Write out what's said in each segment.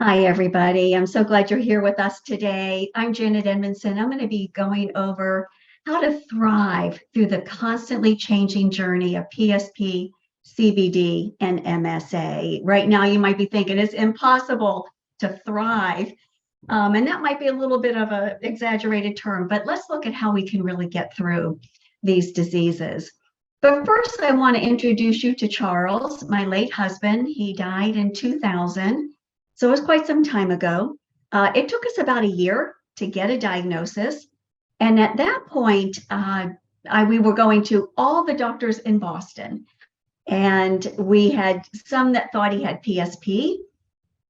Hi, everybody. I'm so glad you're here with us today. I'm Janet Edmunson. I'm going to be going over how to thrive through the constantly changing journey of PSP, CBD, and MSA. Right now, you might be thinking it's impossible to thrive. And that might be a little bit of an exaggerated term, but let's look at how we can really get through these diseases. But first, I want to introduce you to Charles, my late husband. He died in 2000. So it was quite some time ago. It took us about a year to get a diagnosis. And at that point, we were going to all the doctors in Boston. And we had some that thought he had PSP,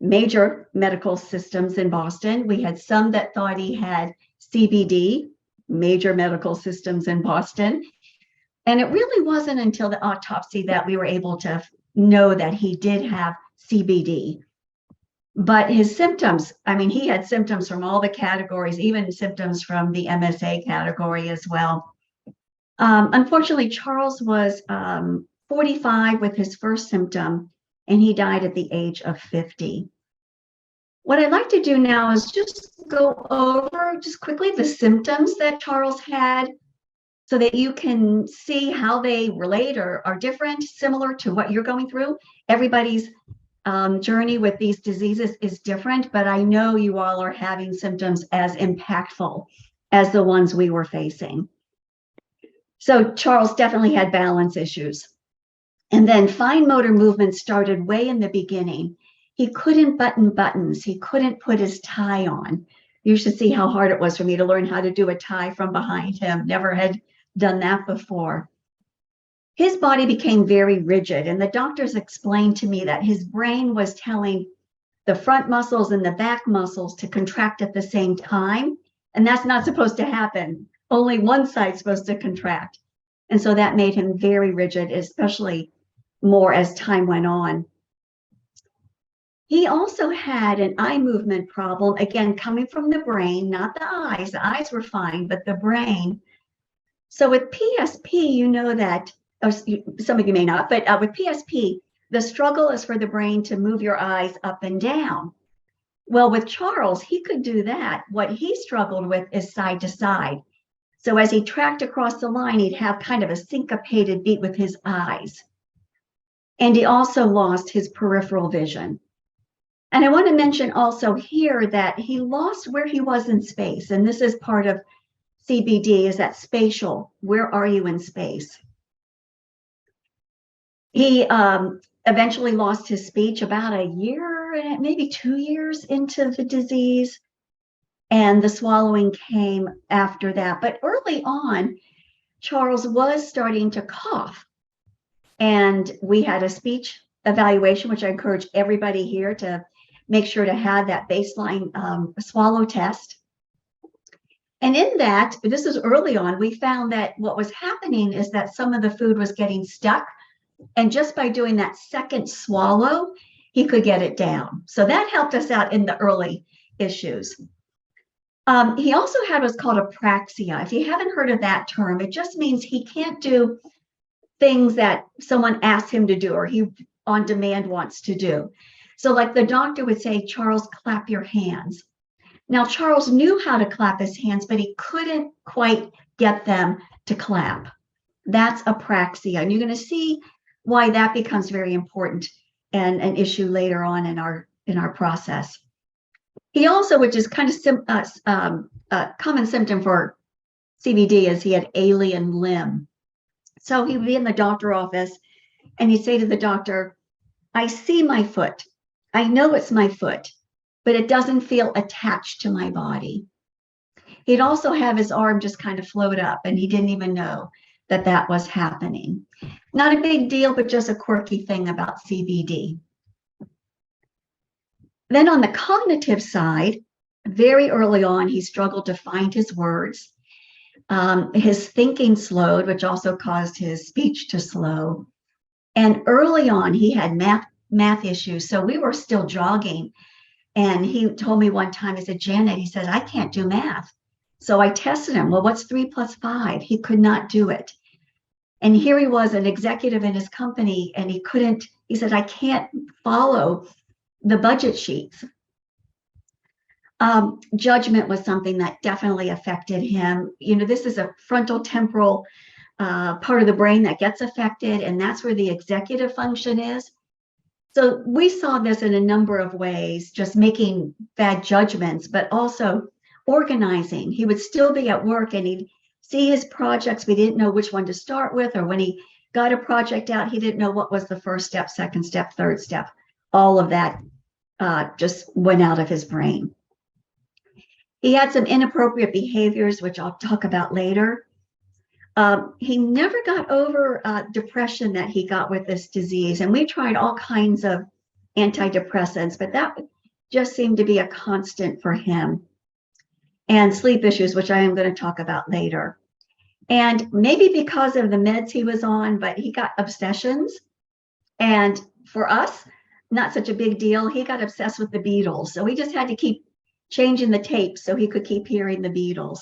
major medical systems in Boston. We had some that thought he had CBD, major medical systems in Boston. And it really wasn't until the autopsy that we were able to know that he did have CBD. But his symptoms, I mean, he had symptoms from all the categories, even symptoms from the MSA category as well. Unfortunately, Charles was 45 with his first symptom, and he died at the age of 50. What I'd like to do now is just go over just quickly the symptoms that Charles had so that you can see how they relate or are different, similar to what you're going through. Everybody's journey with these diseases is different, but I know you all are having symptoms as impactful as the ones we were facing. So Charles definitely had balance issues. And then fine motor movement started way in the beginning. He couldn't button buttons. He couldn't put his tie on. You should see how hard it was for me to learn how to do a tie from behind him. Never had done that before. His body became very rigid, and the doctors explained to me that his brain was telling the front muscles and the back muscles to contract at the same time, and that's not supposed to happen. Only one side's supposed to contract. And so that made him very rigid, especially more as time went on. He also had an eye movement problem, again, coming from the brain, not the eyes. The eyes were fine, but the brain. So with PSP, you know that, some of you may not, but with PSP, the struggle is for the brain to move your eyes up and down. Well, with Charles, he could do that. What he struggled with is side to side. So as he tracked across the line, he'd have kind of a syncopated beat with his eyes. And he also lost his peripheral vision. And I want to mention also here that he lost where he was in space. And this is part of CBD, is that spatial. Where are you in space? He eventually lost his speech about a year, maybe 2 years into the disease. And the swallowing came after that. But early on, Charles was starting to cough. And we had a speech evaluation, which I encourage everybody here to make sure to have that baseline swallow test. And in that, this is early on, we found that what was happening is that some of the food was getting stuck. And just by doing that second swallow, he could get it down. So that helped us out in the early issues. He also had what's called apraxia. If you haven't heard of that term, it just means he can't do things that someone asks him to do or he on demand wants to do. So like the doctor would say, Charles, clap your hands. Now, Charles knew how to clap his hands, but he couldn't quite get them to clap. That's apraxia. And you're going to see why that becomes very important and an issue later on in our process. He also, which is kind of a common symptom for CBD, is he had alien limb. So he would be in the doctor's office and he'd say to the doctor, I see my foot. I know it's my foot, but it doesn't feel attached to my body. He'd also have his arm just kind of float up and he didn't even know that that was happening. Not a big deal, but just a quirky thing about CBD. Then on the cognitive side, very early on, he struggled to find his words. His thinking slowed, which also caused his speech to slow. And early on, he had math issues. So we were still jogging. And he told me one time, he said, Janet, he said, I can't do math. So I tested him. Well, what's 3 + 5? He could not do it. And here he was, an executive in his company, and he said, I can't follow the budget sheets. Judgment was something that definitely affected him. This is a frontal temporal part of the brain that gets affected, and that's where the executive function is. So we saw this in a number of ways, just making bad judgments, but also organizing. He would still be at work and he'd see his projects. We didn't know which one to start with, or when he got a project out, he didn't know what was the first step, second step, third step. All of that just went out of his brain. He had some inappropriate behaviors, which I'll talk about later. He never got over depression that he got with this disease. And we tried all kinds of antidepressants, but that just seemed to be a constant for him. And sleep issues, which I am going to talk about later. And maybe because of the meds he was on, but he got obsessions. And for us, not such a big deal. He got obsessed with the Beatles. So we just had to keep changing the tapes so he could keep hearing the Beatles.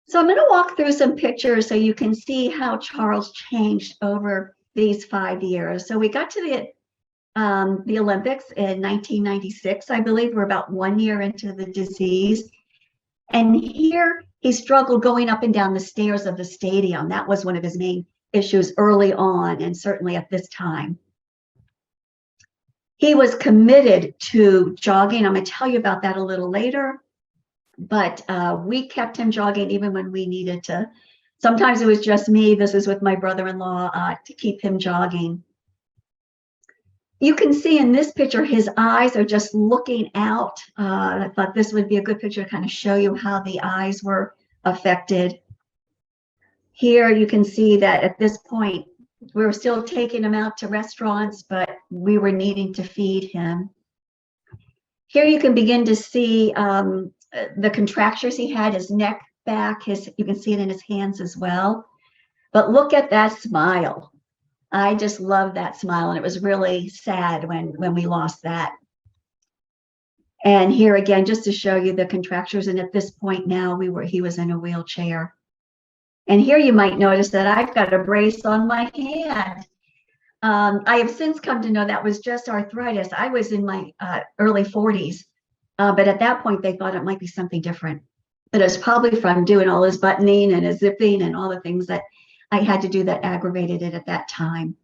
So I'm going to walk through some pictures so you can see how Charles changed over these 5 years. So we got to the Olympics in 1996, I believe. We're about 1 year into the disease. And here he struggled going up and down the stairs of the stadium. That was one of his main issues early on, and certainly at this time. He was committed to jogging. I'm going to tell you about that a little later. But we kept him jogging even when we needed to. Sometimes it was just me. This is with my brother-in-law to keep him jogging. You can see in this picture, his eyes are just looking out. I thought this would be a good picture to kind of show you how the eyes were affected. Here you can see that at this point, we were still taking him out to restaurants, but we were needing to feed him. Here you can begin to see the contractures he had, his neck, back, you can see it in his hands as well. But look at that smile. I just love that smile, and it was really sad when we lost that. And here again, just to show you the contractures, and at this point now he was in a wheelchair. And here you might notice that I've got a brace on my hand. I have since come to know that was just arthritis. I was in my early 40s. But at that point, they thought it might be something different. But it's probably from doing all his buttoning and his zipping and all the things that I had to do that aggravated it at that time.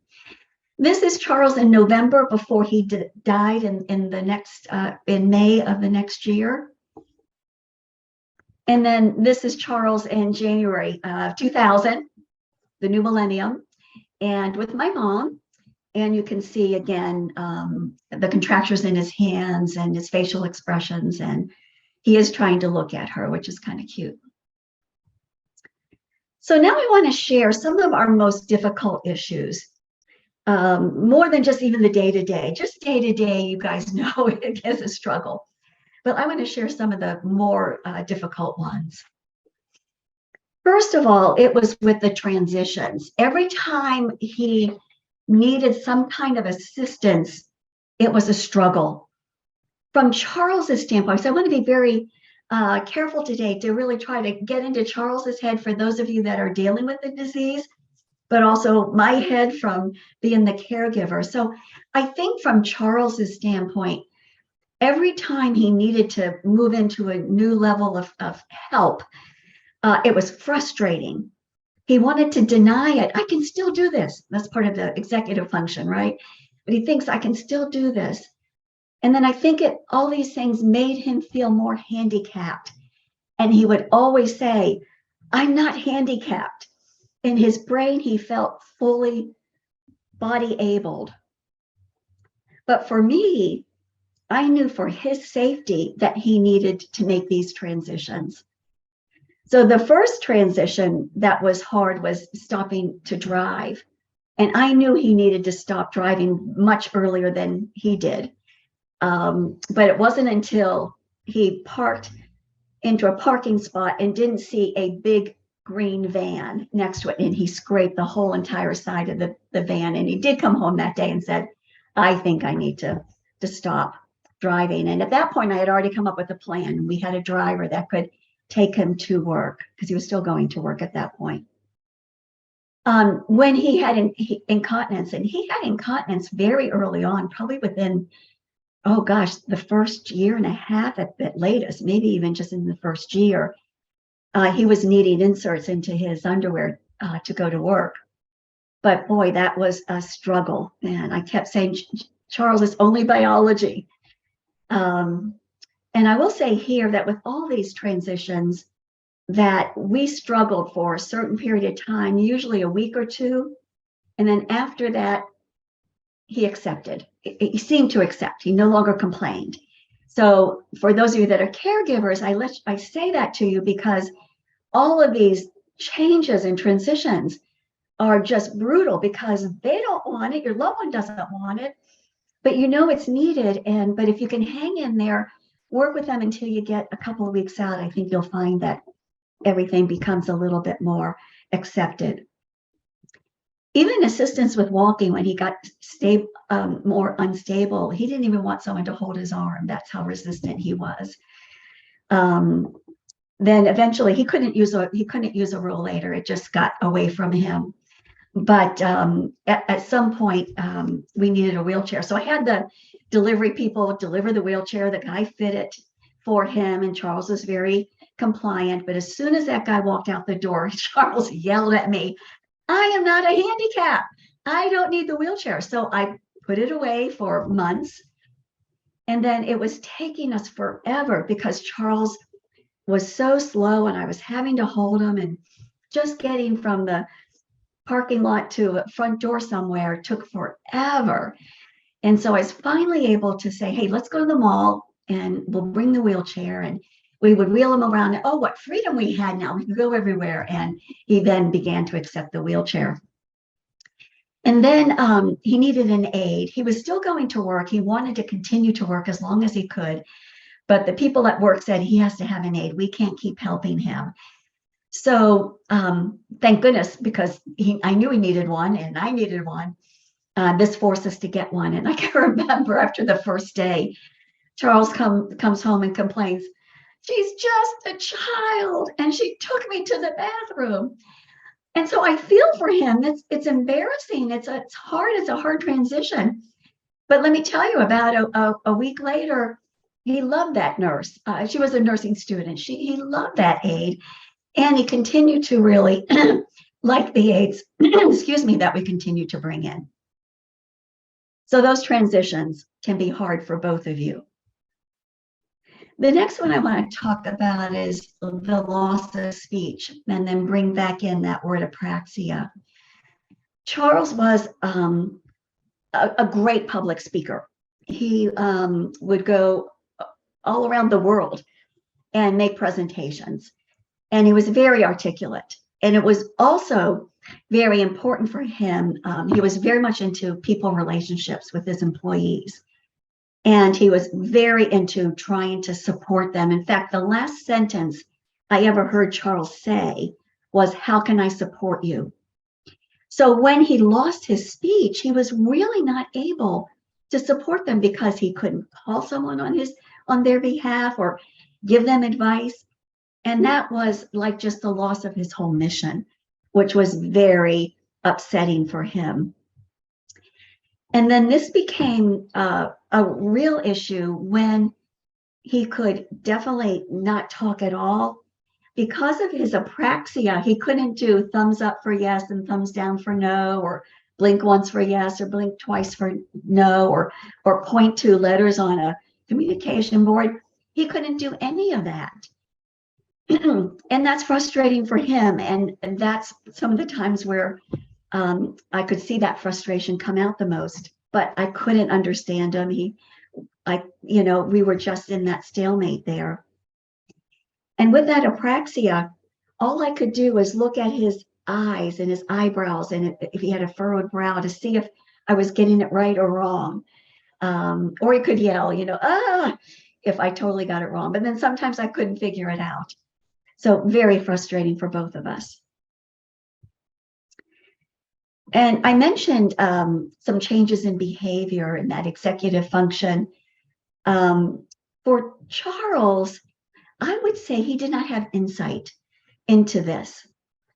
This is Charles in November before he died in May of the next year. And then this is Charles in January 2000, the new millennium, and with my mom. And you can see again the contractures in his hands and his facial expressions, and he is trying to look at her, which is kind of cute. So now I want to share some of our most difficult issues, more than just even the day-to-day. Just day-to-day, you guys know it is a struggle. But I want to share some of the more difficult ones. First of all, it was with the transitions. Every time he needed some kind of assistance, it was a struggle. From Charles's standpoint, so I want to be very careful today to really try to get into Charles's head for those of you that are dealing with the disease, but also my head from being the caregiver. So I think from Charles's standpoint, every time he needed to move into a new level of help, it was frustrating. He wanted to deny it. I can still do this. That's part of the executive function, right? But he thinks I can still do this. And then I think all these things made him feel more handicapped. And he would always say, I'm not handicapped. In his brain, he felt fully body-abled. But for me, I knew for his safety that he needed to make these transitions. So the first transition that was hard was stopping to drive. And I knew he needed to stop driving much earlier than he did. But it wasn't until he parked into a parking spot and didn't see a big green van next to it, and he scraped the whole entire side of the van. And he did come home that day and said, I think I need to stop driving. And at that point, I had already come up with a plan. We had a driver that could take him to work because he was still going to work at that point. When he had incontinence, and he had incontinence very early on, probably within oh gosh, the first year and a half at the latest, maybe even just in the first year, he was needing inserts into his underwear to go to work. But boy, that was a struggle. And I kept saying, Charles, it's only biology. Um, and I will say here that with all these transitions, that we struggled for a certain period of time, usually a week or two. And then after that, he accepted. He seemed to accept. He no longer complained. So for those of you that are caregivers, I say that to you because all of these changes and transitions are just brutal because they don't want it. Your loved one doesn't want it, but you know it's needed. But if you can hang in there, work with them until you get a couple of weeks out, I think you'll find that everything becomes a little bit more accepted. Even assistance with walking, when he got more unstable, he didn't even want someone to hold his arm. That's how resistant he was. Then eventually he couldn't use a rollator. It just got away from him. But at some point, we needed a wheelchair. So I had the delivery people deliver the wheelchair. The guy fit it for him, and Charles was very compliant. But as soon as that guy walked out the door, Charles yelled at me, I am not a handicap. I don't need the wheelchair. So I put it away for months. And then it was taking us forever because Charles was so slow and I was having to hold him, and just getting from the parking lot to a front door somewhere took forever. And so I was finally able to say, hey, let's go to the mall and we'll bring the wheelchair. And we would wheel him around. And, oh, what freedom we had now. We could go everywhere. And he then began to accept the wheelchair. And then he needed an aid. He was still going to work. He wanted to continue to work as long as he could. But the people at work said he has to have an aid. We can't keep helping him. So thank goodness, because I knew he needed one and I needed one. This forced us to get one. And I can remember after the first day, Charles comes home and complains, she's just a child and she took me to the bathroom. And so I feel for him. It's embarrassing. It's hard. It's a hard transition. But let me tell you, about a week later, he loved that nurse. She was a nursing student. He loved that aide. And he continued to really like the aides, excuse me, that we continue to bring in. So those transitions can be hard for both of you. The next one I want to talk about is the loss of speech, and then bring back in that word apraxia. Charles was a great public speaker. He would go all around the world and make presentations. And he was very articulate. And it was also very important for him. He was very much into people relationships with his employees. And he was very into trying to support them. In fact, the last sentence I ever heard Charles say was, how can I support you? So when he lost his speech, he was really not able to support them because he couldn't call someone on their behalf or give them advice. And that was like just the loss of his whole mission, which was very upsetting for him. And then this became a real issue when he could definitely not talk at all. Because of his apraxia, he couldn't do thumbs up for yes and thumbs down for no, or blink once for yes or blink twice for no, or point to letters on a communication board. He couldn't do any of that. And that's frustrating for him. And that's some of the times where I could see that frustration come out the most, but I couldn't understand him. We were just in that stalemate there. And with that apraxia, all I could do was look at his eyes and his eyebrows, and if he had a furrowed brow, to see if I was getting it right or wrong. Or he could yell, if I totally got it wrong. But then sometimes I couldn't figure it out. So very frustrating for both of us. And I mentioned some changes in behavior in that executive function. For Charles, I would say he did not have insight into this.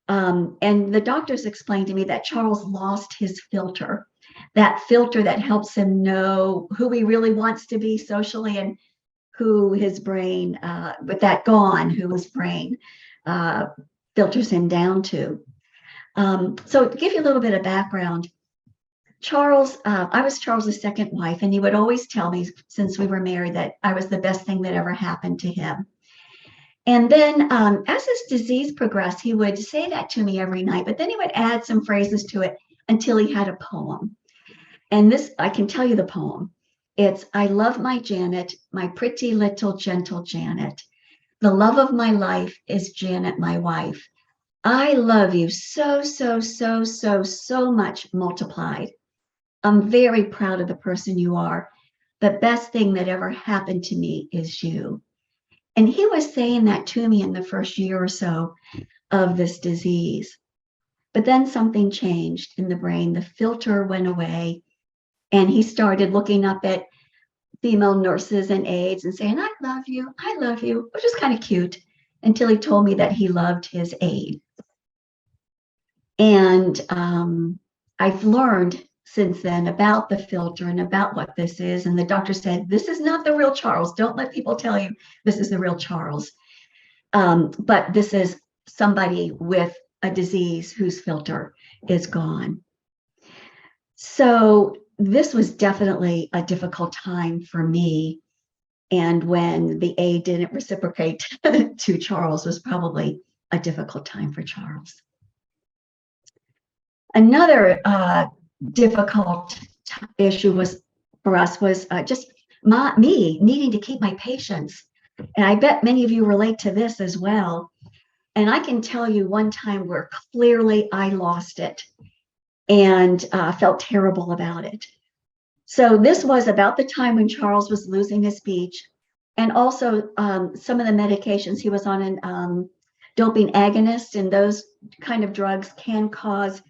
And the doctors explained to me that Charles lost his filter. that filter that helps him know who he really wants to be socially and who his brain, with that gone, who his brain uh, filters him down to. So to give you a little bit of background, Charles, I was Charles's second wife, and he would always tell me since we were married that I was the best thing that ever happened to him. And then as his disease progressed, he would say that to me every night, but then he would add some phrases to it until he had a poem. And this, I can tell you the poem. It's, I love my Janet, my pretty little gentle Janet. The love of my life is Janet, my wife. I love you so, so, so, so, so much multiplied. I'm very proud of the person you are. The best thing that ever happened to me is you. And he was saying that to me in the first year or so of this disease. But then something changed in the brain. The filter went away, and he started looking up at female nurses and aides and saying, I love you, which is kind of cute, until he told me that he loved his aide. And I've learned since then about the filter and about what this is. And the doctor said, this is not the real Charles. Don't let people tell you this is the real Charles. But this is somebody with a disease whose filter is gone. So this was definitely a difficult time for me. And when the aide didn't reciprocate to Charles was probably a difficult time for Charles. Another difficult issue was for us was just me needing to keep my patience. And I bet many of you relate to this as well. And I can tell you one time where clearly I lost it and felt terrible about it. So this was about the time when Charles was losing his speech, and also some of the medications he was on, an doping agonist, and those kind of drugs can cause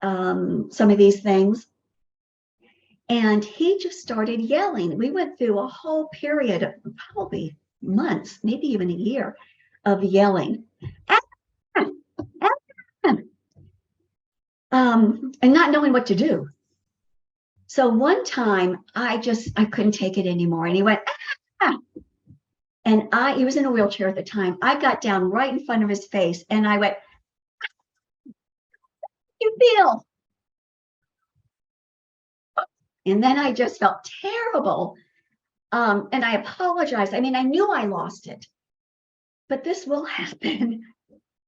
some of these things. And he just started yelling. We went through a whole period of probably months, maybe even a year, of yelling. And not knowing what to do. So one time I couldn't take it anymore. And he went, ah. And he was in a wheelchair at the time. I got down right in front of his face and I went, you feel? And then I just felt terrible. And I apologized. I mean, I knew I lost it, but this will happen.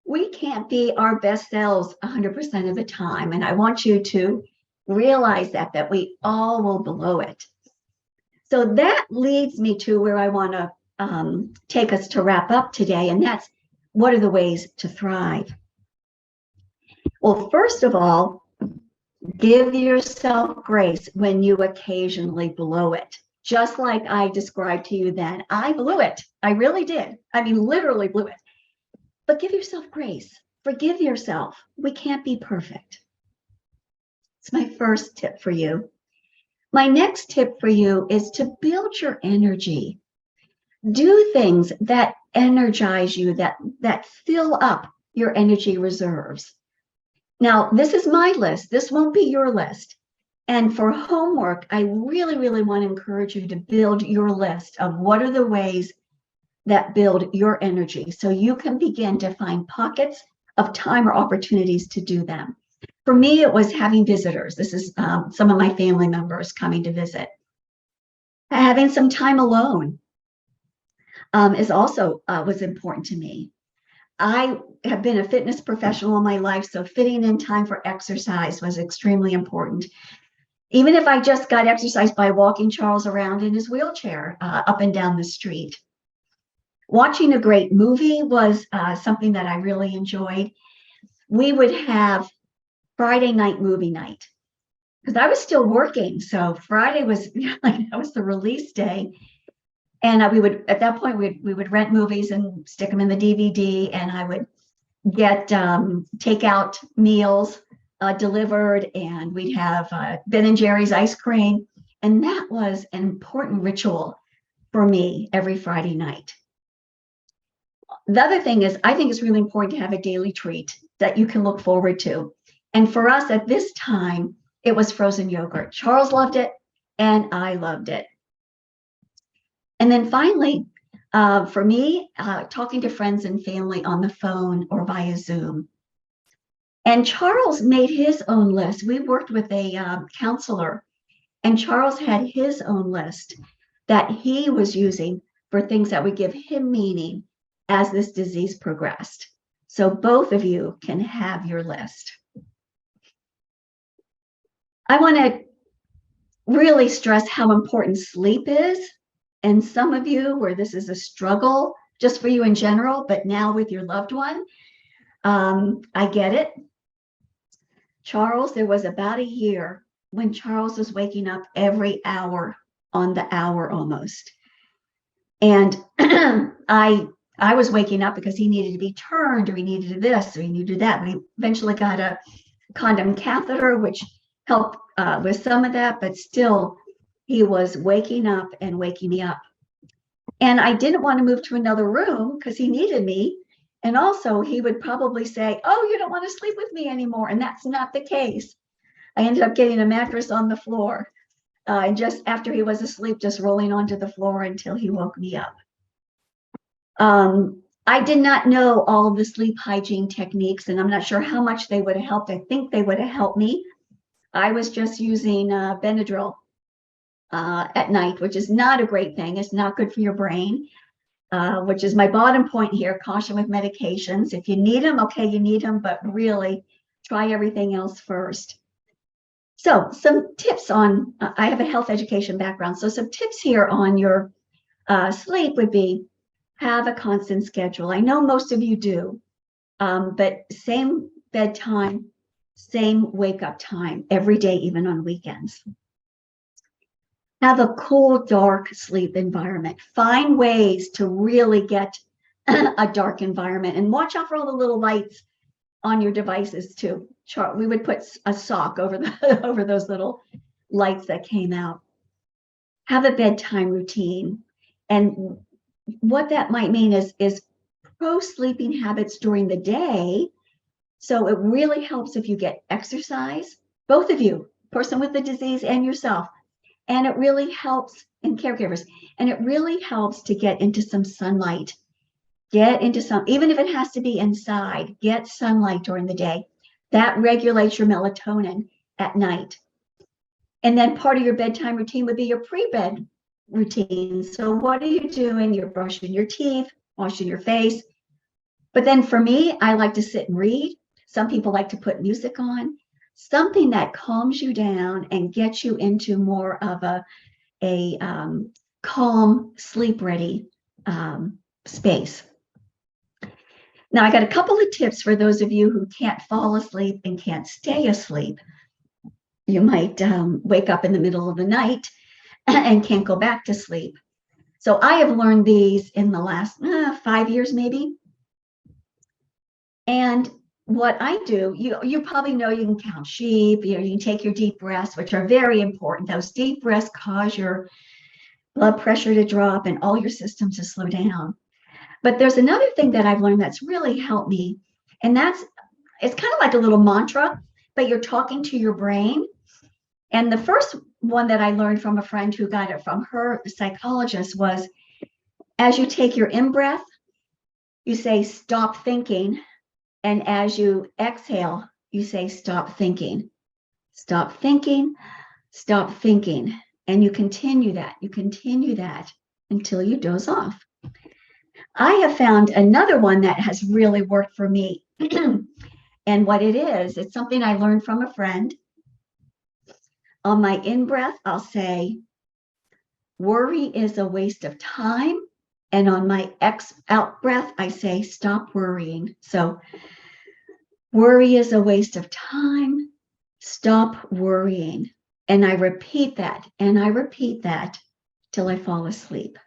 We can't be our best selves 100% of the time. And I want you to realize that we all will blow it. So that leads me to where I want to take us to wrap up today. And that's, what are the ways to thrive? Well, first of all, give yourself grace when you occasionally blow it. Just like I described to you then, I blew it. I really did. I mean, literally blew it. But give yourself grace. Forgive yourself. We can't be perfect. It's my first tip for you. My next tip for you is to build your energy. Do things that energize you, that fill up your energy reserves. Now, this is my list. This won't be your list. And for homework, I really, really want to encourage you to build your list of what are the ways that build your energy, so you can begin to find pockets of time or opportunities to do them. For me, it was having visitors. This is some of my family members coming to visit. Having some time alone is also was important to me. I have been a fitness professional all my life, so fitting in time for exercise was extremely important. Even if I just got exercise by walking Charles around in his wheelchair up and down the street. Watching a great movie was something that I really enjoyed. We would have Friday night movie night because I was still working. So Friday was that was the release day. And we would, at that point, we would rent movies and stick them in the DVD, and I would get takeout meals delivered, and we'd have Ben and Jerry's ice cream. And that was an important ritual for me every Friday night. The other thing is, I think it's really important to have a daily treat that you can look forward to. And for us at this time, it was frozen yogurt. Charles loved it, and I loved it. And then finally, for me, talking to friends and family on the phone or via Zoom. And Charles made his own list. We worked with a counselor, and Charles had his own list that he was using for things that would give him meaning as this disease progressed. So both of you can have your list. I want to really stress how important sleep is. And some of you where this is a struggle just for you in general, but now with your loved one, I get it. Charles, there was about a year when Charles was waking up every hour on the hour almost. And I was waking up because he needed to be turned, or he needed this, or he needed that. We eventually got a condom catheter, which helped with some of that, but still he was waking up and waking me up. And I didn't want to move to another room because he needed me. And also he would probably say, oh, you don't want to sleep with me anymore. And that's not the case. I ended up getting a mattress on the floor. And just after he was asleep, just rolling onto the floor until he woke me up. I did not know all the sleep hygiene techniques, and I'm not sure how much they would have helped. I think they would have helped me. I was just using Benadryl at night, which is not a great thing. It's not good for your brain, which is my bottom point here. Caution with medications. If you need them, okay, you need them, but really try everything else first. So some tips on, I have a health education background, so some tips here on your sleep would be, have a constant schedule. I know most of you do, but same bedtime, same wake up time every day, even on weekends. Have a cool, dark sleep environment. Find ways to really get a dark environment, and watch out for all the little lights on your devices too. We would put a sock over over those little lights that came out. Have a bedtime routine, and what that might mean is pro-sleeping habits during the day. So it really helps if you get exercise, both of you, person with the disease and yourself. And it really helps in caregivers. And it really helps to get into some sunlight. Get into some, even if it has to be inside, get sunlight during the day. That regulates your melatonin at night. And then part of your bedtime routine would be your pre-bed routine. So what are you doing? You're brushing your teeth, washing your face. But then for me, I like to sit and read. Some people like to put music on, something that calms you down and gets you into more of a calm, sleep-ready space. Now, I got a couple of tips for those of you who can't fall asleep and can't stay asleep. You might wake up in the middle of the night and can't go back to sleep. So I have learned these in the last 5 years, maybe. And what I do, you probably know you can count sheep, you can take your deep breaths, which are very important. Those deep breaths cause your blood pressure to drop and all your systems to slow down. But there's another thing that I've learned that's really helped me, and it's kind of like a little mantra, but you're talking to your brain. And the first one that I learned from a friend who got it from her psychologist was, as you take your in-breath, you say, stop thinking. And as you exhale, you say, stop thinking. Stop thinking, stop thinking. And you continue that until you doze off. I have found another one that has really worked for me. And what it is, it's something I learned from a friend. On my in-breath, I'll say, worry is a waste of time. And on my out breath, I say, stop worrying. So worry is a waste of time. Stop worrying. And I repeat that, and I repeat that till I fall asleep.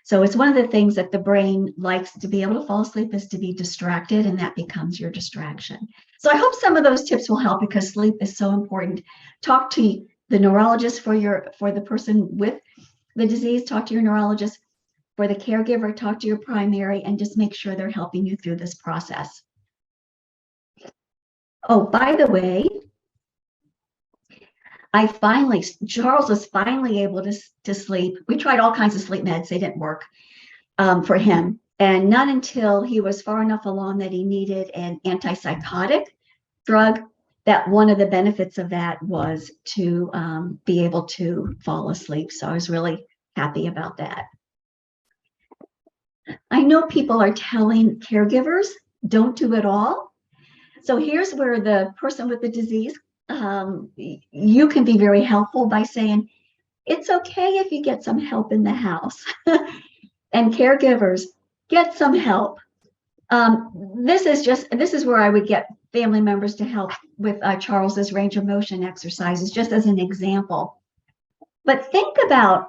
So it's one of the things that the brain likes to be able to fall asleep, is to be distracted, and that becomes your distraction. So I hope some of those tips will help, because sleep is so important. Talk to the neurologist for the person with the disease. Talk to your neurologist. For the caregiver, talk to your primary, and just make sure they're helping you through this process. Oh, by the way, Charles was finally able to sleep. We tried all kinds of sleep meds. They didn't work for him. And not until he was far enough along that he needed an antipsychotic drug, that one of the benefits of that was to be able to fall asleep. So I was really happy about that. I know people are telling caregivers, don't do it all. So here's where the person with the disease, you can be very helpful by saying, it's okay if you get some help in the house. And caregivers, get some help. This is where I would get family members to help with Charles's range of motion exercises, just as an example. But think about,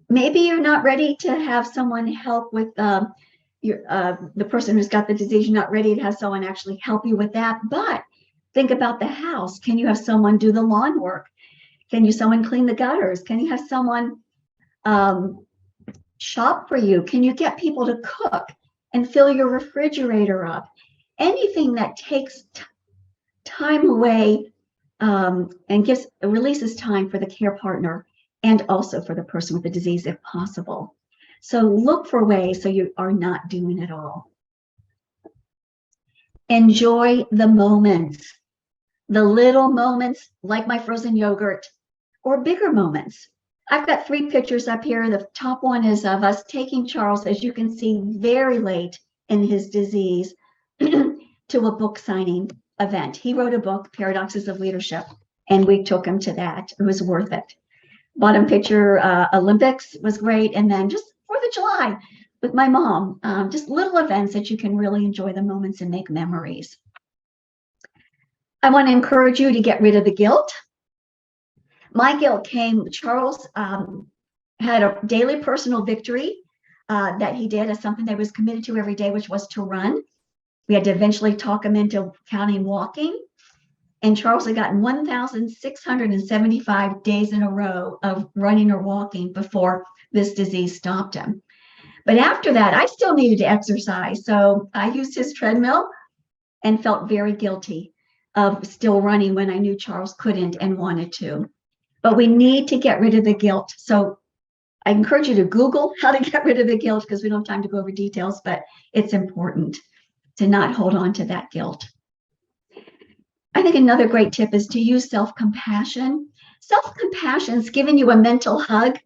maybe you're not ready to have someone help with the person who's got the disease. You're not ready to have someone actually help you with that. But think about the house. Can you have someone do the lawn work? Can you someone clean the gutters? Can you have someone shop for you? Can you get people to cook and fill your refrigerator up? Anything that takes time away and releases time for the care partner and also for the person with the disease if possible. So look for ways so you are not doing it all. Enjoy the moments, the little moments like my frozen yogurt, or bigger moments. I've got 3 pictures up here. The top one is of us taking Charles, as you can see, very late in his disease to a book signing event. He wrote a book, Paradoxes of Leadership, and we took him to that. It was worth it. Bottom picture, Olympics was great. And then just 4th of July with my mom, just little events that you can really enjoy the moments and make memories. I want to encourage you to get rid of the guilt. My guilt came, Charles had a daily personal victory that he did as something that he was committed to every day, which was to run. We had to eventually talk him into counting walking. And Charles had gotten 1,675 days in a row of running or walking before this disease stopped him. But after that, I still needed to exercise. So I used his treadmill and felt very guilty of still running when I knew Charles couldn't and wanted to. But we need to get rid of the guilt. So I encourage you to Google how to get rid of the guilt, because we don't have time to go over details, but it's important to not hold on to that guilt. I think another great tip is to use self-compassion. Self-compassion is giving you a mental hug.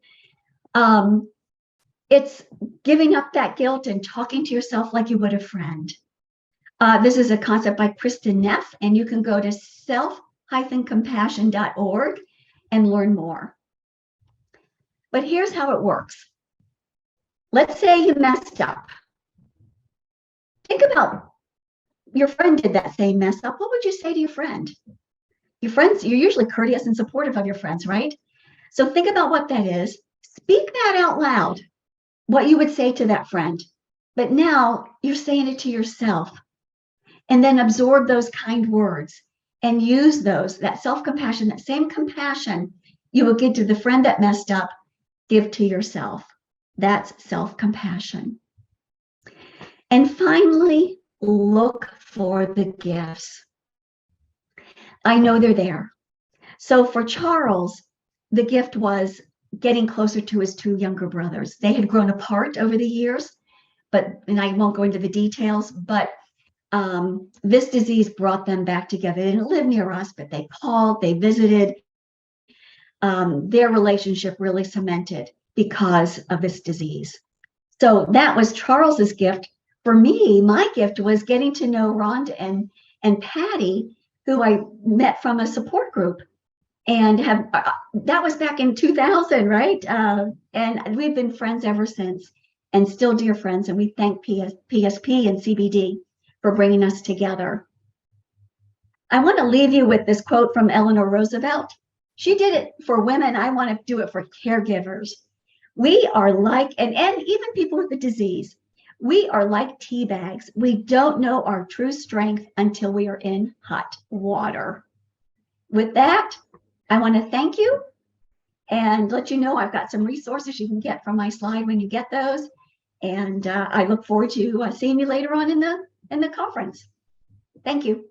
It's giving up that guilt and talking to yourself like you would a friend. This is a concept by Kristen Neff, and you can go to self-compassion.org and learn more. But here's how it works. Let's say you messed up. Think about your friend did that same mess up. What would you say to your friend? Your friends, you're usually courteous and supportive of your friends, right? So think about what that is. Speak that out loud, what you would say to that friend. But now you're saying it to yourself. And then absorb those kind words and use those, that self-compassion, that same compassion you will give to the friend that messed up, give to yourself. That's self-compassion. And finally, look for the gifts. I know they're there. So for Charles, the gift was getting closer to his 2 younger brothers. They had grown apart over the years, and I won't go into the details, but this disease brought them back together. They didn't live near us, but they called, they visited. Their relationship really cemented because of this disease. So that was Charles's gift. For me, my gift was getting to know Rhonda and Patty, who I met from a support group, and that was back in 2000, right? And we've been friends ever since, and still dear friends. And we thank PSP and CBD for bringing us together. I want to leave you with this quote from Eleanor Roosevelt. She did it for women. I want to do it for caregivers. We are like, and even people with the disease, we are like tea bags. We don't know our true strength until we are in hot water. With that, I want to thank you and let you know I've got some resources you can get from my slide when you get those. And I look forward to seeing you later on in the conference. Thank you.